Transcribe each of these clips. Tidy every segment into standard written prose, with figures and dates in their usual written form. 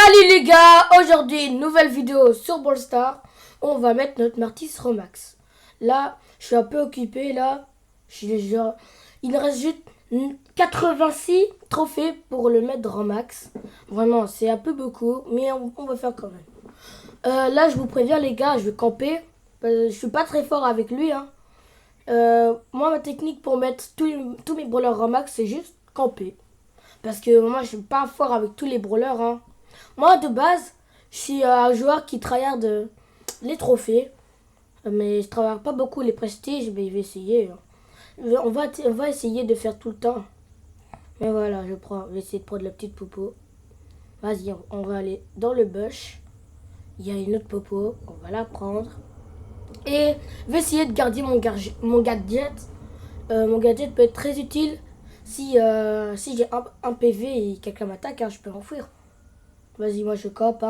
Salut les gars, aujourd'hui nouvelle vidéo sur Brawl Stars. On va mettre notre Mortis Romax. Là, je suis un peu occupé là. Il me reste juste 86 trophées pour le mettre Romax. Vraiment, c'est un peu beaucoup, mais on va faire quand même. Là, je vous préviens les gars, je vais camper. Je suis pas très fort avec lui. Moi, ma technique pour mettre tous mes brawlers Romax, c'est juste camper. Parce que moi, je suis pas fort avec tous les brawlers. Moi, de base, je suis un joueur qui tryhard les trophées. Mais je travaille pas beaucoup les prestiges, mais je vais essayer. On va essayer de faire tout le temps. Mais voilà, je vais essayer de prendre la petite popo. Vas-y, on va aller dans le bush. Il y a une autre popo, on va la prendre. Et je vais essayer de garder mon gadget. Mon gadget peut être très utile si j'ai un PV et quelqu'un m'attaque, je peux m'enfuir. Vas-y, moi je campe.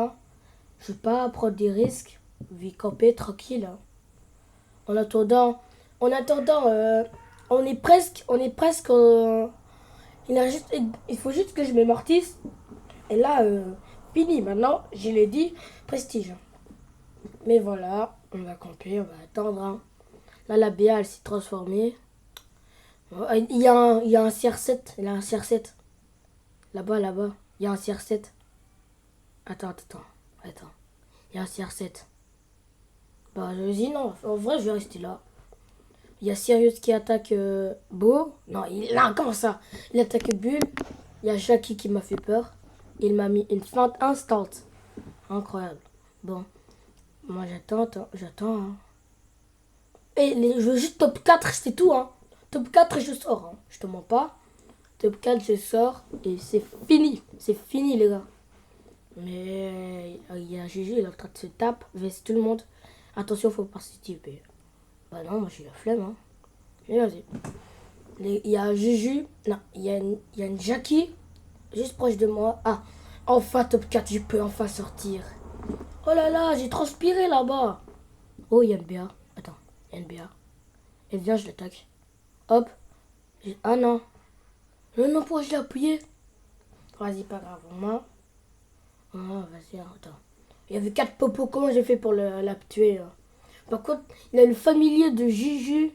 Je vais pas prendre des risques. Je vais camper tranquille. En attendant, on est presque. Il faut juste que je m'amortisse. Et là, fini. Maintenant, je l'ai dit, prestige. Mais voilà, on va camper, on va attendre. Là, la BA, elle s'est transformée. Il y a un CR7. Il y a un CR7. Là-bas. Il y a un CR7. Attends. Il y a un CR7. Bah, je dis non. En vrai, je vais rester là. Il y a Sirius qui attaque Beau. Non, comment ça? Il attaque Bull. Il y a Jackie qui m'a fait peur. Il m'a mis une feinte instant. Incroyable. Bon. Moi, j'attends. Et je veux juste top 4, c'est tout. Top 4 et je sors. Je te mens pas. Top 4, je sors. Et c'est fini. C'est fini, les gars. Mais il y a Gigi, il est en train de se taper. Vs tout le monde. Attention, faut participer. Bah non, moi j'ai la flemme. Mais vas-y. Il y a Juju. Non, il y a une Jackie. Juste proche de moi. Ah, enfin top 4, je peux enfin sortir. Oh là là, j'ai transpiré là-bas. Oh, il y a une BA. Attends, il y a une BA. Et viens, je l'attaque. Hop. Ah non. Non, pourquoi je l'ai appuyé? Vas-y, pas grave. Moi. Oh, vas-y, attends. Il y avait 4 popos. Comment j'ai fait pour la tuer? Par contre, il a le familier de Juju.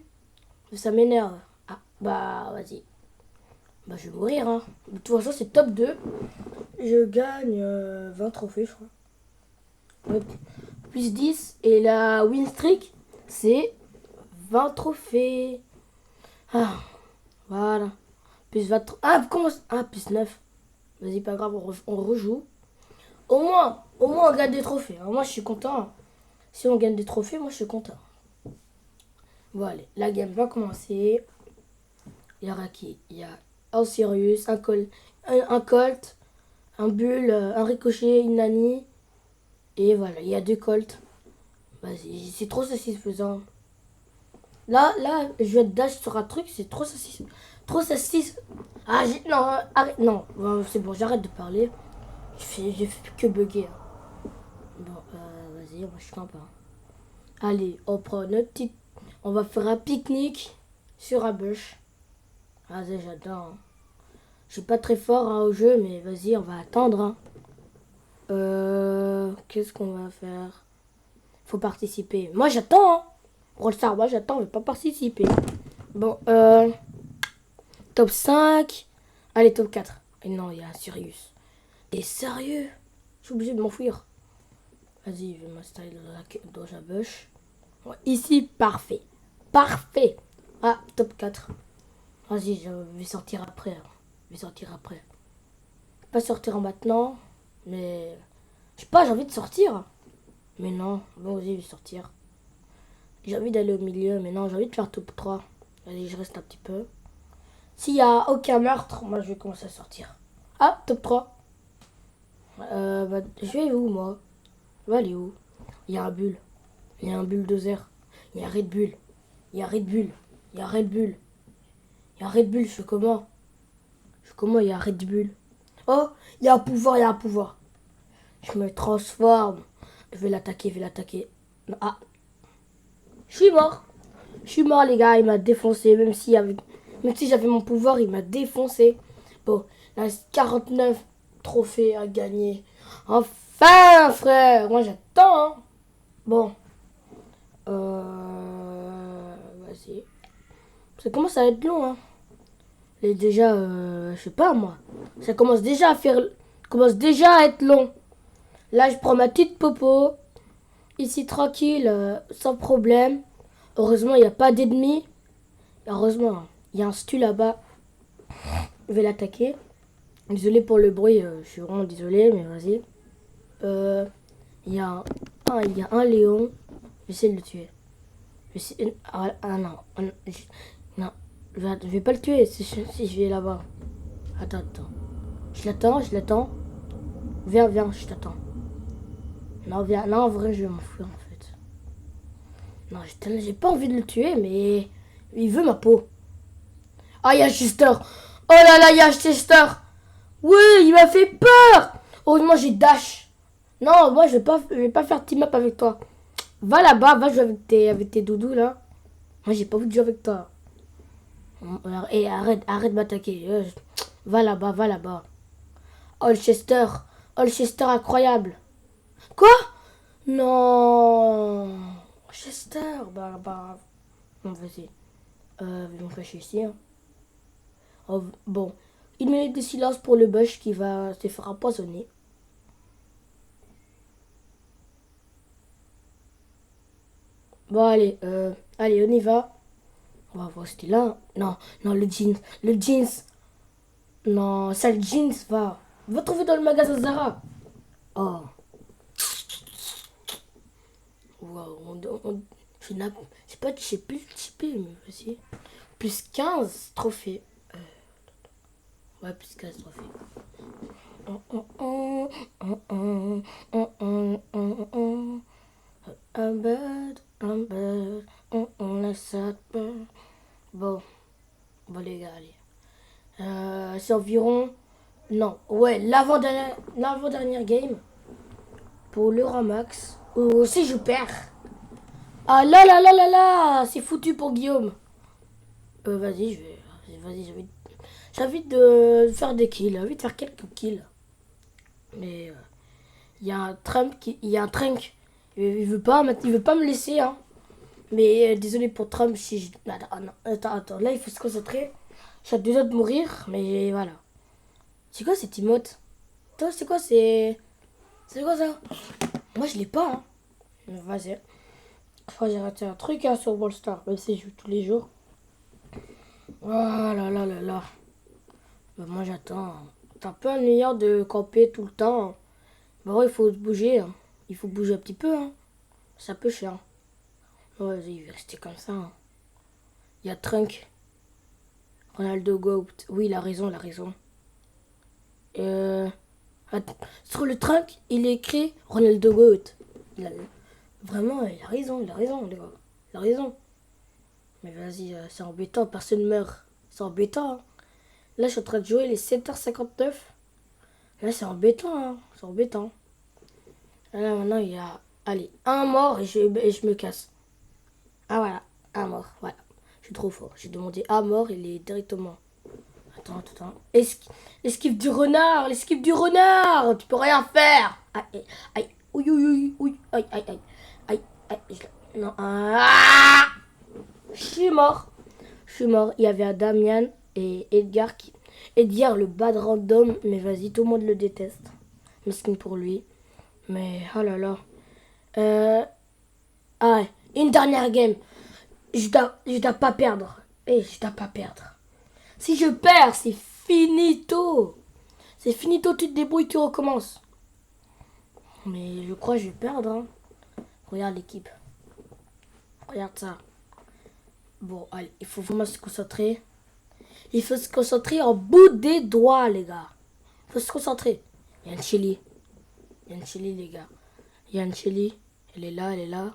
Ça m'énerve. Ah, bah, vas-y. Bah, je vais mourir. De toute façon, c'est top 2. Je gagne 20 trophées, je crois. Ouais, plus 10. Et la win streak, c'est 20 trophées. Ah, voilà. Plus 20. Plus 9. Vas-y, pas grave, on rejoue. Au moins, on gagne des trophées. Moi, je suis content. Si on gagne des trophées, moi, je suis content. Voilà, la game va commencer. Il y a Raki, il y a un Sirius, un Colt, un Bull, un Ricochet, une Nani. Et voilà, il y a 2 Colts. Vas-y, c'est trop satisfaisant. Là, je vais dash sur un truc, c'est trop satisfaisant. Trop satisfaisant. Ah, non, arrête, non, c'est bon, j'arrête de parler. J'ai fait que bugger. Bon, vas-y, moi je campe. Allez, on prend notre petite. On va faire un pique-nique sur un bush. Vas-y, j'adore. Je suis pas très fort au jeu, mais vas-y, on va attendre. Qu'est-ce qu'on va faire? Faut participer. Moi, j'attends. Rollstar, moi, j'attends, je vais pas participer. Bon, top 5. Allez, top 4. Et non, il y a un Sirius. T'es sérieux? Je suis obligé de m'enfuir. Vas-y, je vais m'installer dans la bush. Ouais, ici, parfait. Parfait. Ah, top 4. Vas-y, je vais sortir après. Pas sortir maintenant, mais... Je sais pas, j'ai envie de sortir. Mais non, bon, vas-y, je vais sortir. J'ai envie d'aller au milieu, mais non, j'ai envie de faire top 3. Allez, je reste un petit peu. S'il y a aucun meurtre, moi, je vais commencer à sortir. Ah, top 3. Je vais où, moi? Je vais aller où? Il y a un bull. Il y a un bulldozer. Il y a Red Bull. Il y a Red Bull. Il y a Red Bull. Il y a Red Bull, je fais comment? Il y a Red Bull. Oh, il y a un pouvoir. Je me transforme. Je vais l'attaquer. Ah. Je suis mort, les gars. Il m'a défoncé. Même si j'avais mon pouvoir, il m'a défoncé. Bon, il reste 49. trophée à gagner. Enfin, frère. Moi, j'attends. Hein. Bon. Vas-y. Ça commence à être long. Hein. Et déjà, je sais pas moi. Ça commence déjà à faire... commence déjà à être long. Là, je prends ma petite popo. Ici, tranquille, sans problème. Heureusement, il n'y a pas d'ennemis. Heureusement, il y a un stu là-bas. Je vais l'attaquer. Désolé pour le bruit, je suis vraiment désolé, mais vas-y. Il y a un lion. J'essaie de le tuer. Non. Non. Je vais pas le tuer si je vais là-bas. Attends. Je l'attends. Viens, je t'attends. Non, viens. Non, en vrai, je vais m'enfuir en fait. Non, j'ai pas envie de le tuer, mais il veut ma peau. Ah, il y a Chester. Oh là là, il y a Chester. Oui, il m'a fait peur. Heureusement, j'ai dash. Non, moi, je vais pas faire team up avec toi. Va là-bas, va jouer avec tes doudous, là. Moi, j'ai pas envie de jouer avec toi. Et arrête de m'attaquer. Va là-bas. Holchester incroyable. Quoi? Non. Chester, bon, vas-y. On fait chier ici. Hein. Oh, bon. Une minute de silence pour le bush qui va se faire empoisonner. Bon, allez, on y va. On va voir c'était là. Non, le jeans. Non, ça, le jeans, va trouver dans le magasin Zara. Oh. Wow, je sais plus le typer, mais vas-y. Plus 15 trophées. Ouais, plus 15 trophées. Un bird, laisse ça peur. Bon, les gars, allez. C'est environ... Non, ouais, l'avant-dernière game pour le Ramax. Oh, si je perds. Ah là, c'est foutu pour Guillaume. Vas-y, j'ai envie de faire des kills, j'ai envie de faire quelques kills. Mais il y a un Trunk. Il veut pas me laisser, hein. Mais désolé pour Trump si je... Attends, là il faut se concentrer. Je suis à 2 heures de mourir, mais voilà. C'est quoi cette emote? Toi, c'est quoi ça? Moi je l'ai pas, hein. Vas-y. Je crois que j'ai raté un truc hein, sur Wallstar, même si je joue tous les jours. Oh là là. Bah, moi j'attends. C'est un peu ennuyant de camper tout le temps. Bah ouais, il faut se bouger. Hein. Il faut bouger un petit peu. Hein. C'est un peu cher. Ouais, vas-y, il va rester comme ça. Hein. Il y a Trunk. Ronaldo Goat. Oui, il a raison. Sur le Trunk, il est écrit Ronaldo Goat. Vraiment, il a raison, les gars. Il a raison. Mais vas-y, c'est embêtant, personne meurt. C'est embêtant. Hein. Là, je suis en train de jouer les 7h59. Là, c'est embêtant. Hein. C'est embêtant. Là, maintenant, il y a... Allez, un mort et je me casse. Ah, voilà. Un mort. Voilà. Je suis trop fort. J'ai demandé un mort, il est directement... Attends. L'esquive du renard. Tu peux rien faire. Aïe. Oui. Aïe. Non. Ah, je suis mort. Il y avait un Damian et Edgar le bad random. Mais vas-y, tout le monde le déteste. Mesquine pour lui. Mais oh là là. Une dernière game. Je dois pas perdre. Je dois pas perdre. Si je perds, c'est finito. Tu te débrouilles, tu recommences. Mais je crois que je vais perdre. Hein. Regarde l'équipe. Regarde ça. Bon, allez, il faut vraiment se concentrer. Il faut se concentrer en bout des doigts, les gars. Il faut se concentrer. Il y a une Chili, les gars. Il y a une Chili. Elle est là.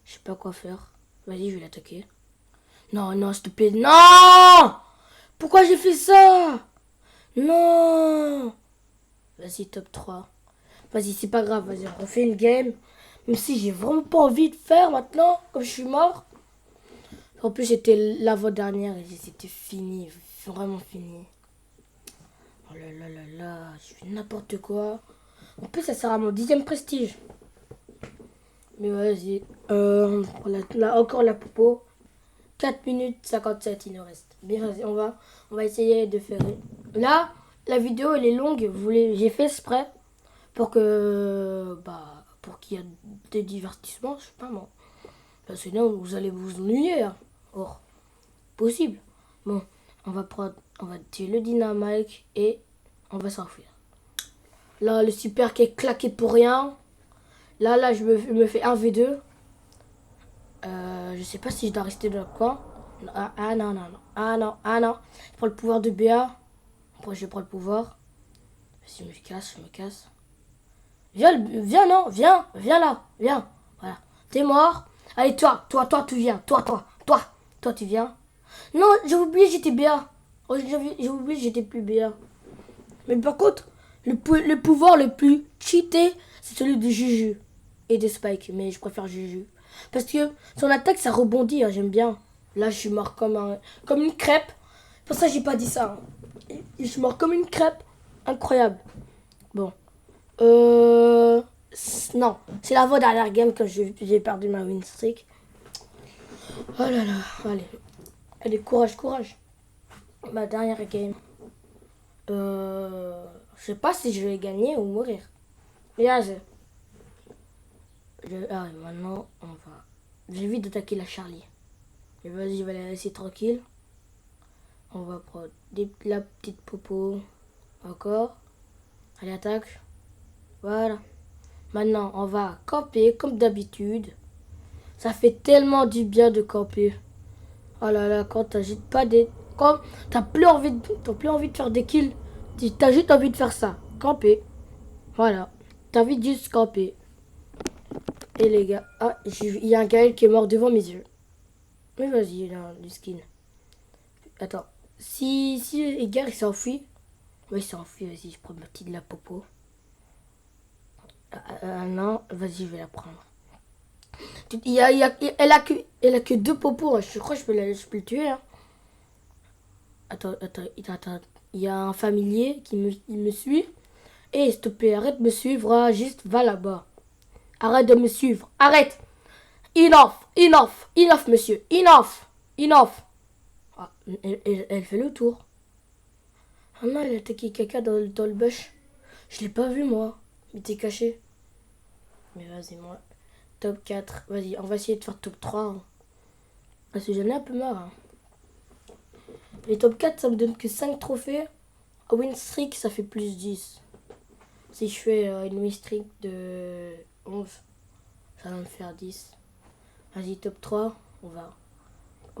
Je sais pas quoi faire. Vas-y, je vais l'attaquer. Non, s'il te plaît. Non! Pourquoi j'ai fait ça? Non! Vas-y, top 3. Vas-y, c'est pas grave. Vas-y, on refait une game. Même si j'ai vraiment pas envie de faire maintenant, comme je suis mort. En plus, c'était l'avant-dernière et c'était fini. Vraiment fini. Oh là là là là, je fais n'importe quoi. En plus, ça sera mon 10e prestige. Mais vas-y. Là, encore la popo. 4 minutes 57 il nous reste. Mais vas-y, on va essayer de faire. Là, la vidéo elle est longue. J'ai fait exprès pour que pour qu'il y ait des divertissements, je sais pas moi. Parce que sinon vous allez vous ennuyer. Hein. Or, possible. Bon, on va tuer le dynamite et on va s'enfuir. Là, le super qui est claqué pour rien. Là, je me fais 1v2. Je sais pas si je dois rester dans le coin. Non, non, non. Ah non. Je prends le pouvoir de BA. Après, je prends le pouvoir. Si je me casse. Viens, non, viens là, viens. Voilà. T'es mort. Allez, toi, tu viens. Toi, tu viens. Non, j'ai oublié, j'étais BA. Oh, j'ai oublié, j'étais plus BA. Mais par contre, le pouvoir le plus cheaté, c'est celui de Juju et de Spike. Mais je préfère Juju. Parce que son attaque, ça rebondit, hein, j'aime bien. Là, je suis mort comme une crêpe. Pour ça, j'ai pas dit ça. Hein. Je suis mort comme une crêpe. Incroyable. Bon. Non, c'est la dernière game que j'ai perdu ma win streak. Oh là là, allez, courage. Ma dernière game. Je sais pas si je vais gagner ou mourir. Mais là, maintenant, j'ai envie d'attaquer la Charlie. Mais vas-y, je vais la laisser tranquille. On va prendre la petite popo. Encore. Allez, attaque. Voilà. Maintenant, on va camper comme d'habitude. Ça fait tellement du bien de camper. Oh là là, quand t'agites pas des... Quand t'as plus envie de faire des kills, t'as juste envie de faire ça. Camper. Voilà. T'as envie de juste camper. Et les gars... Ah, il y a un Gaël qui est mort devant mes yeux. Mais vas-y, il a du skin. Attends. Si les gars, il s'enfuit... Oui, il s'enfuit, vas-y, je prends ma petite de la popo. Non, vas-y, je vais la prendre. Elle a que 2 popos. Je crois que je peux le tuer. Hein. Attends. Il y a un familier il me suit. Et s'il te plaît, arrête de me suivre. Hein, juste va là-bas. Arrête de me suivre. Arrête. Enough, monsieur. Enough. Ah, elle fait le tour. Ah non, elle a attaqué caca dans le bush. Je l'ai pas vu, moi. Il était caché. Mais vas-y, moi. Top 4. Vas-y, on va essayer de faire top 3. Hein. Parce que j'en ai un peu marre. Hein. Les top 4, ça me donne que 5 trophées. Win streak, ça fait plus 10. Si je fais une win streak de 11, ça va me faire 10. Vas-y, top 3. On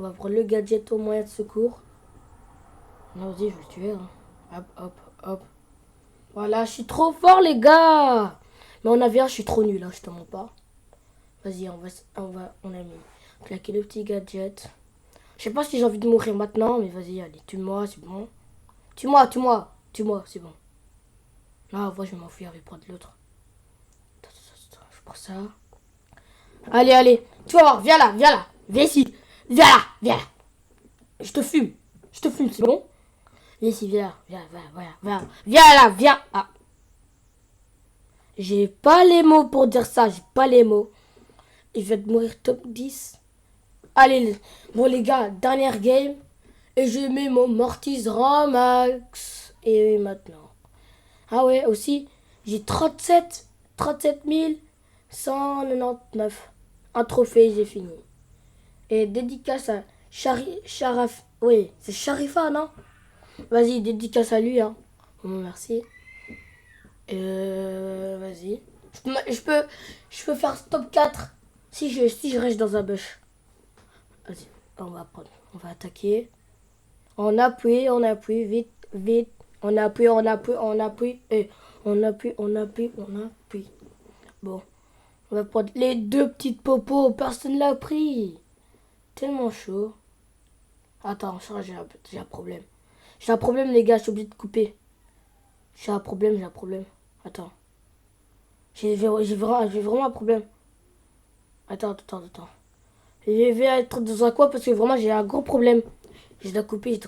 va prendre le gadget au moyen de secours. Non, vas-y, je vais le tuer. Hein. Hop. Voilà, je suis trop fort, les gars. Mais en avion, je suis trop nul, hein, je te mens pas. Vas-y, on a mis claquer le petit gadget. Je sais pas si j'ai envie de mourir maintenant, mais vas-y, allez, tue-moi, c'est bon. Tue-moi, c'est bon. Non, moi, je vais m'enfuir, je vais prendre l'autre. Je prends ça. Allez, tu vas voir, viens là, viens ici. Viens là. Je te fume, c'est bon. Viens ici, viens là. Ah. J'ai pas les mots pour dire ça, Il va mourir top 10. Allez, bon les gars, dernière game. Et je mets mon Mortis Ramax. Et maintenant. Ah ouais, aussi, j'ai 37 199. Un trophée, j'ai fini. Et dédicace à Sharaf. Oui, c'est Sharifa, non? Vas-y, dédicace à lui, hein. Bon, merci. Vas-y. Je peux faire top 4 si je reste dans un bush. Vas-y, on va attaquer. On appuie, vite. On appuie. Et on appuie. Bon, on va prendre les 2 petites popos. Personne l'a pris. Tellement chaud. Attends, j'ai un problème. J'ai un problème, les gars, je suis obligé de couper. J'ai un problème. Attends. J'ai vraiment un problème. Attends. Je vais être dans un coin parce que vraiment j'ai un gros problème. Je dois couper.